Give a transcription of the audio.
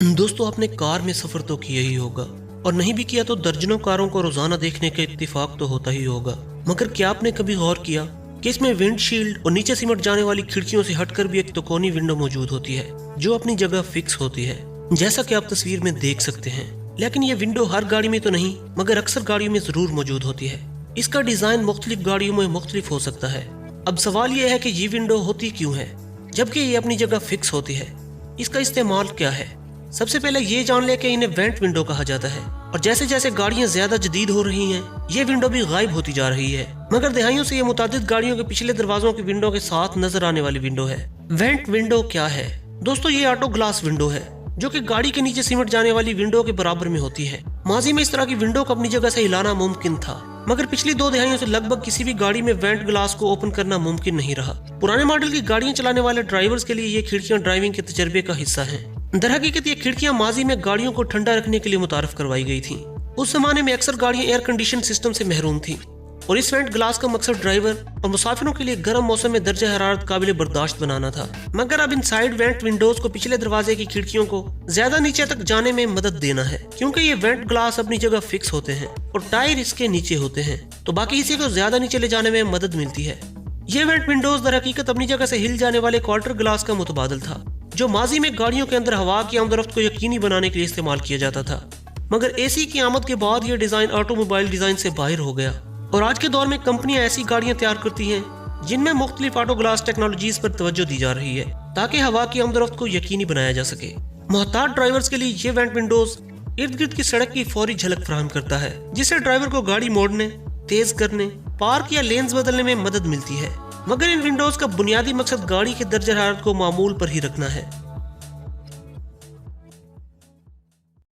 दोस्तों, आपने कार में सफर तो किया ही होगा और नहीं भी किया तो दर्जनों कारों को रोजाना देखने का इत्तेफाक तो होता ही होगा। मगर क्या आपने कभी गौर किया कि इसमें विंडशील्ड और नीचे सिमट जाने वाली खिड़कियों से हटकर भी एक तिकोनी विंडो मौजूद होती है जो अपनी जगह फिक्स होती है, जैसा कि आप तस्वीर में देख सकते हैं। लेकिन ये विंडो हर गाड़ी में तो नहीं मगर अक्सर गाड़ियों में जरूर मौजूद होती है। इसका डिजाइन मुख्तलिफ गाड़ियों में मुख्तलिफ हो सकता है। अब सवाल यह है कि ये विंडो होती क्यों है जबकि ये अपनी जगह फिक्स होती है। इसका इस्तेमाल क्या है? सबसे पहले ये जान ले कि इन्हें वेंट विंडो कहा जाता है और जैसे जैसे गाड़ियां ज्यादा जदीद हो रही हैं ये विंडो भी गायब होती जा रही है। मगर दहाइयों से ये मुतादिद गाड़ियों के पिछले दरवाजों की विंडो के साथ नजर आने वाली विंडो है। वेंट विंडो क्या है? दोस्तों, ये ऑटो ग्लास विंडो है जो कि गाड़ी के नीचे सिमट जाने वाली विंडो के बराबर में होती है। माजी में इस तरह की विंडो को अपनी जगह से हिलाना मुमकिन था मगर पिछली 2 दहाइयों से लगभग किसी भी गाड़ी में वेंट ग्लास को ओपन करना मुमकिन नहीं रहा। पुराने मॉडल की गाड़ियां चलाने वाले ड्राइवर्स के लिए ये खिड़कियां ड्राइविंग के तजर्बे का हिस्सा हैं। दरहकीकत ये खिड़कियां माजी में गाड़ियों को ठंडा रखने के लिए मुतारफ करवाई गई थीं। उस जमाने में अक्सर गाड़ियां एयर कंडीशन सिस्टम से महरूम थीं और इस वेंट ग्लास का मकसद ड्राइवर और मुसाफिरों के लिए गर्म मौसम में दर्जा हरारत काबिल बर्दाश्त बनाना था। मगर अब इन साइड वेंट विंडोज को पिछले दरवाजे की खिड़कियों को ज्यादा नीचे तक जाने में मदद देना है, क्योंकि ये वेंट ग्लास अपनी जगह फिक्स होते हैं और टायर इसके नीचे होते हैं, तो बाकी हिस्से को ज्यादा नीचे ले जाने में मदद मिलती है। ये वेंट विंडोज दरहकीकत अपनी जगह से हिल जाने वाले क्वार्टर ग्लास का मुतबादल था जो माजी में गाड़ियों के अंदर हवा की आमदरफ्त को यकीनी बनाने के लिए इस्तेमाल किया जाता था। मगर एसी की आमद के बाद ये डिजाइन ऑटोमोबाइल डिजाइन से बाहर हो गया और आज के दौर में कंपनियां ऐसी गाड़ियां तैयार करती हैं जिनमें मुख्तलिफ ऑटो ग्लास टेक्नोलॉजीज पर तवज्जो दी जा रही है ताकि हवा की आमदरफ्त को यकीनी बनाया जा सके। मोहतात ड्राइवर्स के लिए ये वेंट विंडोज इर्द गिर्द की सड़क की फौरी झलक फराहम करता है जिससे ड्राइवर को गाड़ी मोड़ने, तेज करने, पार्क या लेन्स बदलने में मदद मिलती है। मगर इन विंडोज का बुनियादी मकसद गाड़ी के दर्जा हरारत को मामूल पर ही रखना है।